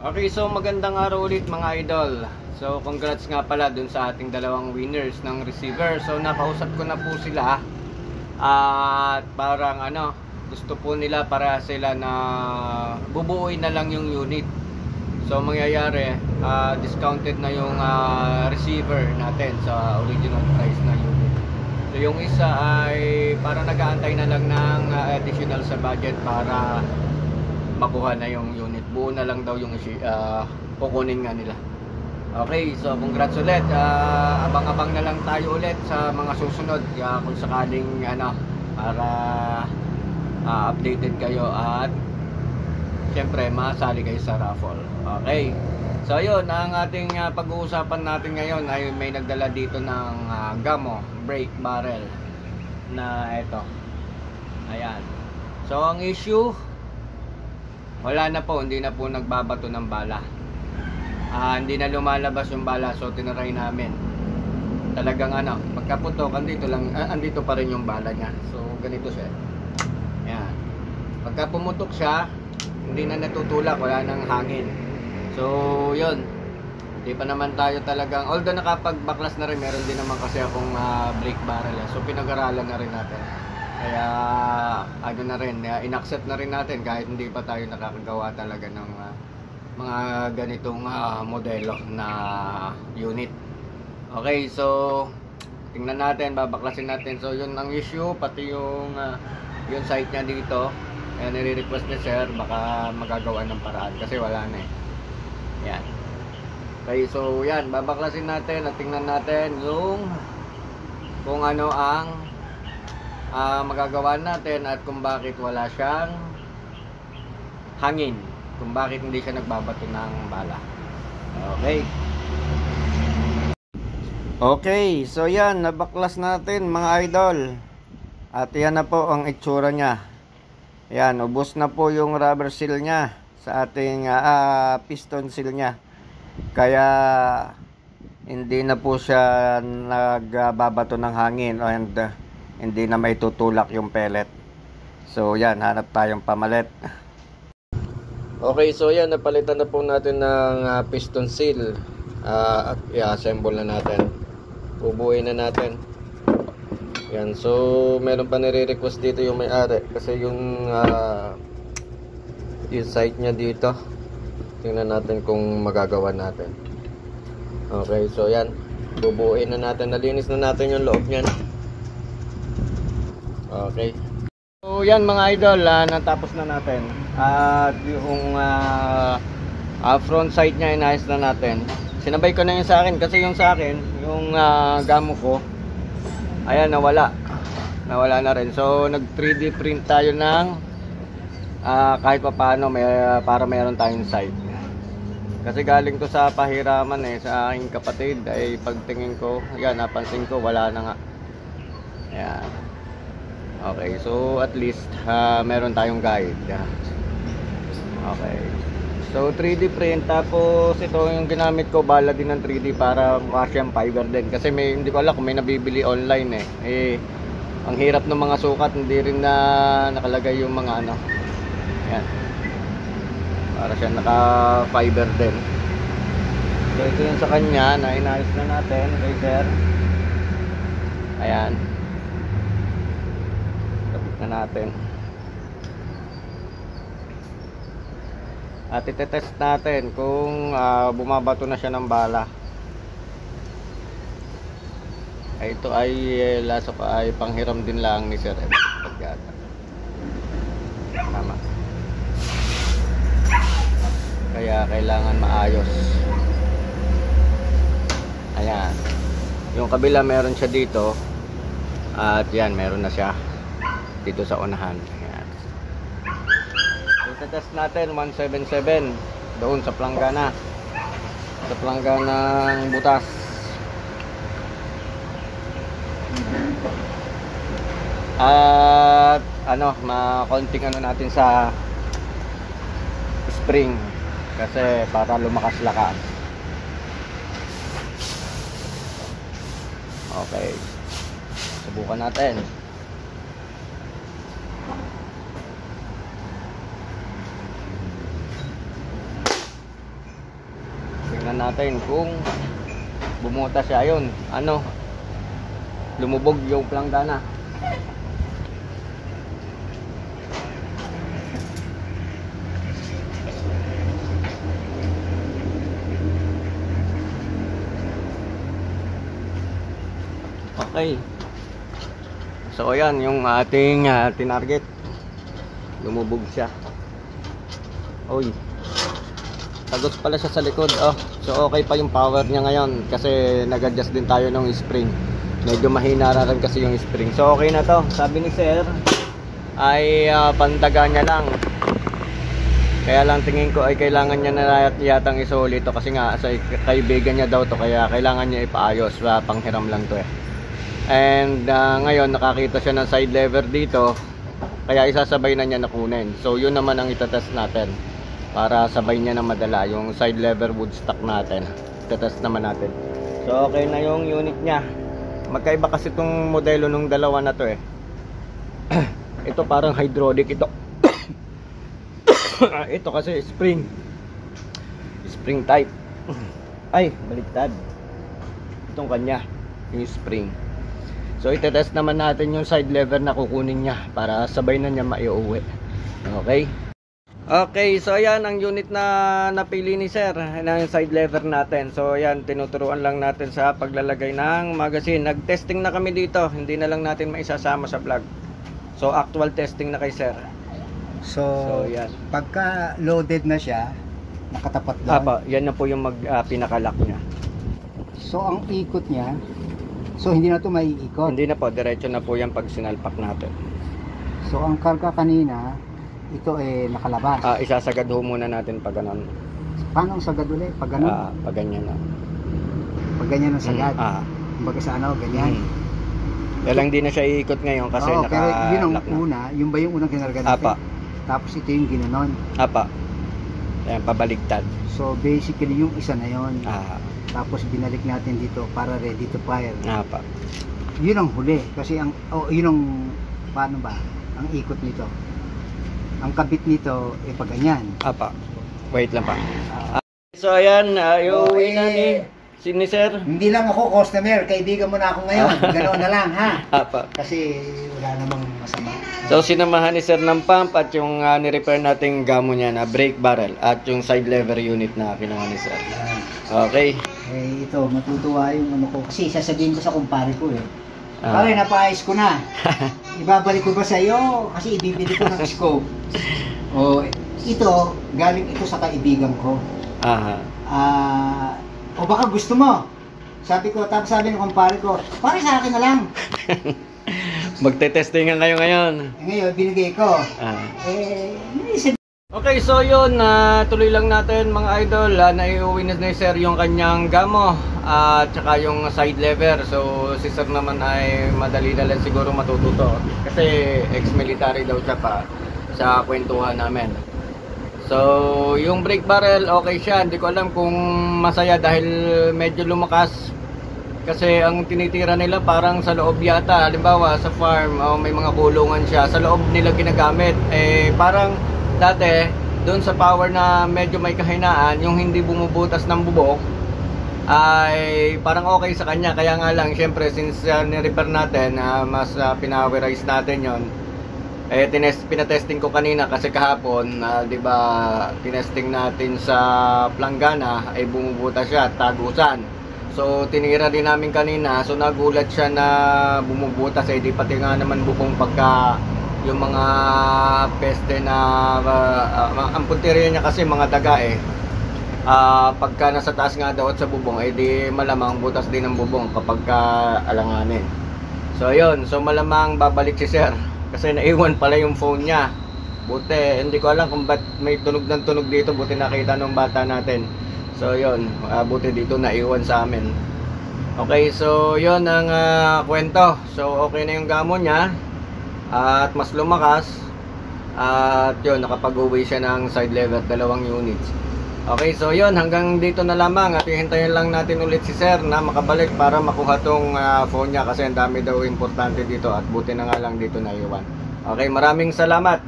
Okay, so magandang araw ulit mga idol. So congrats nga pala dun sa ating dalawang winners ng receiver. So nakausap ko na po sila. At parang gusto po nila para sila na bubuuin na lang yung unit. So mangyayari, discounted na yung receiver natin sa original price na unit. So yung isa ay parang nag-aantay na lang ng additional sa budget para makuha na yung unit. Buo na lang daw yung kukunin nga nila. Okay, so congrats ulit. Abang-abang na lang tayo ulit sa mga susunod kung sakaling para updated kayo at syempre masali kayo sa raffle. Okay, so yun ang ating pag-uusapan natin ngayon ay may nagdala dito ng Gamo brake barrel na ito. Ayan, so ang issue, wala na po, hindi na po nagbabato ng bala. Hindi na lumalabas yung bala, so tinaray namin. Talagang pagkaputok, andito pa rin yung bala niya. So ganito siya. Yan. Pagka pumutok siya, hindi na natutulak, wala nang hangin. So yun. Hindi pa naman tayo talagang, although nakapagbaklas na rin, meron din naman kasi akong brake barrel. So pinag-aralan na rin natin. Kaya na rin, inaccept na rin natin kahit hindi pa tayo nakakagawa talaga ng mga ganitong modelo na unit. Okay, so tingnan natin, babaklasin natin. So yun ang issue, pati yung site niya dito. Kaya nire-request ni sir, baka magagawa ng paraan kasi wala na yan. Okay, so yan, babaklasin natin at tingnan natin yung kung ano ang magagawa natin at kung bakit wala siyang hangin, kung bakit hindi siya nagbabato ng bala. Okay, so yan, nabaklas natin mga idol. At yan na po ang itsura niya. Yan, ubos na po yung rubber seal niya sa ating piston seal niya. Kaya hindi na po siya nagbabato ng hangin and hindi na may tutulak yung pellet. So yan, hanap tayong pamalit. Okay, so yan, napalitan na po natin ng piston seal at i-assemble na natin. Bubuuin na natin. Yan, so meron pa nire-request dito yung may-ari kasi yung site niya dito. Tingnan natin kung magagawa natin. Okay, so yan, bubuuin na natin. Nalinis na natin yung loob niyan. Okay. So yan mga idol, natapos na natin. At yung front side niya inayos na natin. Sinabay ko na yung sa akin kasi yung sa akin, yung Gamo ko, ayan, nawala na rin. So nag 3D print tayo ng kahit pa paano para mayroon tayong side. Kasi galing to sa pahiraman sa aking kapatid. Ay pagtingin ko, yan, napansin ko wala na nga. Ayan. Okay, so at least meron tayong guide. Okay. So 3D print, tapos ito yung ginamit ko, bala din ng 3D para kasyang fiber din. Kasi hindi ko alam kung may nabibili online ang hirap ng mga sukat, hindi rin na nakalagay yung mga Ayan. Para siya naka fiber din. So ito yung sa kanya na inayos na natin kay sir. Ayan. Tapos na natin. At itetest natin kung bumabato na siya ng bala. Ito ay lasa pa ay panghiram din lang ni sir. Tama. Kaya kailangan maayos. Ayan. Yung kabila meron siya dito. At yan, meron na siya dito sa unahan. Ayan. Test natin 177 doon sa planggana. Sa plangganang butas. At konting natin sa spring kasi para lumakas-lakas. Okay, subukan natin. tingnan natin kung bumutas siya. Ayun, ano, lumubog yung planggana. Okay. So ayan yung ating tinarget. Lumubog siya. Oy. Tagos pala siya sa likod. Oh, so okay pa yung power niya ngayon kasi nag-adjust din tayo ng spring. Medyo mahina rin kasi yung spring. So okay na to. Sabi ni Sir ay pandaga niya lang. Kaya lang tingin ko ay kailangan niya na yatang isuli ito kasi nga sa kaibigan niya daw to, kaya kailangan niya ipaayos. Panghiram lang to eh. And ngayon nakakita siya ng side lever dito, kaya isasabay na niya na kunin. So yun naman ang itatest natin para sabay niya na madala yung side lever wood stock natin. Itatest naman natin. So okay na yung unit niya. Magkaiba kasi itong modelo nung dalawa na to eh. Ito parang hydraulic ito. Ito kasi spring type. Ay baliktad. Itong kanya yung spring. So itetest naman natin yung side lever na kukunin niya para sabay na niya maiuwi. Okay? Okay, so ayan ang unit na napili ni Sir na yung side lever natin. So ayan, tinuturuan lang natin sa paglalagay ng magazine. Nag-testing na kami dito, hindi na lang natin maisasama sa vlog. So actual testing na kay Sir. So yan. Pagka loaded na siya, nakatapat doon. Apa, yan na po yung pinaka-lock niya. So ang ikot niya, so hindi na to maiikot. Hindi na po, diretso na po yan pag sinalpak natin. So ang karga kanina, ito nakalabas. Isasagad ho muna natin pag ganon. Paano ang sagad ulit? Pag ganon? Pag ganyan na. Pag ganyan ang sagad? Kumbaga sa ganyan. Kaya lang di na siya iikot ngayon kasi pero yun ang naka-lock na. una, yung ba yung unang kinarga natin? Apa. Tapos ito yung ginanon. Apa. Ayan, pabaligtad. So basically yung isa na yun. Tapos binalik natin dito para ready to fire. Apa. Yun ang huli kasi yun ang paano ba? Ang ikot nito. Ang kabit nito pag ganyan. Apa. Wait lang pa. So ayan, iuwi na ni Sir. Hindi lang ako customer, kaibigan mo na ako ngayon. Ganoon na lang ha. Apa. Kasi wala namang masama. So sinamahan ni Sir ng pump at yung ni-repair nating gamo niya na brake barrel at yung side lever unit na kinuha ni Sir. Okay. Ito, matutuwa yung ko. Kasi sasabihin ko sa kumpare ko pare, napaayos ko na. Ibabalik ko ba sa iyo? Kasi ibibili ko ng scope. Ito, galing ito sa kaibigan ko. O baka gusto mo. Sabi ko, tapos sabi ng kumpare ko, pare sa akin na lang. Magte-testingan kayo ngayon. Ngayon, binigay ko. Okay, so yun, tuloy lang natin mga idol. Naiuwi na ni Sir yung kanyang gamo at saka yung side lever. So si Sir naman ay madali na lang siguro matututo kasi ex-military daw siya pa sa kwentuhan namin. So yung brake barrel okay siya. Hindi ko alam kung masaya dahil medyo lumakas. Kasi ang tinitira nila parang sa loob yata. Halimbawa sa farm, may mga kulungan siya. Sa loob nila ginagamit. Parang dati, doon sa power na medyo may kahinaan, yung hindi bumubutas ng bubok, ay parang okay sa kanya. Kaya nga lang, syempre, since ni-repair natin, mas pinawerize natin yon. Pinatesting ko kanina kasi kahapon, di ba, tinesting natin sa planggana, ay bumubutas siya, tagusan. So, tinira din namin kanina, so nagulat siya na bumubutas, di pati nga naman bubong pagka yung mga peste na ang punteriya niya kasi mga daga pagka nasa taas nga daw at sa bubong di malamang butas din ng bubong kapag alanganin. So ayun, so malamang babalik si Sir kasi naiwan pala yung phone niya. Buti, hindi ko alam kung ba't may tunog ng tunog dito, buti nakita ng bata natin. So yun, buti dito naiwan sa amin. Okay, so yun ang kwento. So okay na yung gamo niya at mas lumakas at yun, nakapag-uwi siya ng side lever, 2 units. Okay, so yun, hanggang dito na lamang at hihintayin lang natin ulit si Sir na makabalik para makuha tong phone niya kasi ang dami daw importante dito at buti na nga lang dito naiwan. Okay, maraming salamat.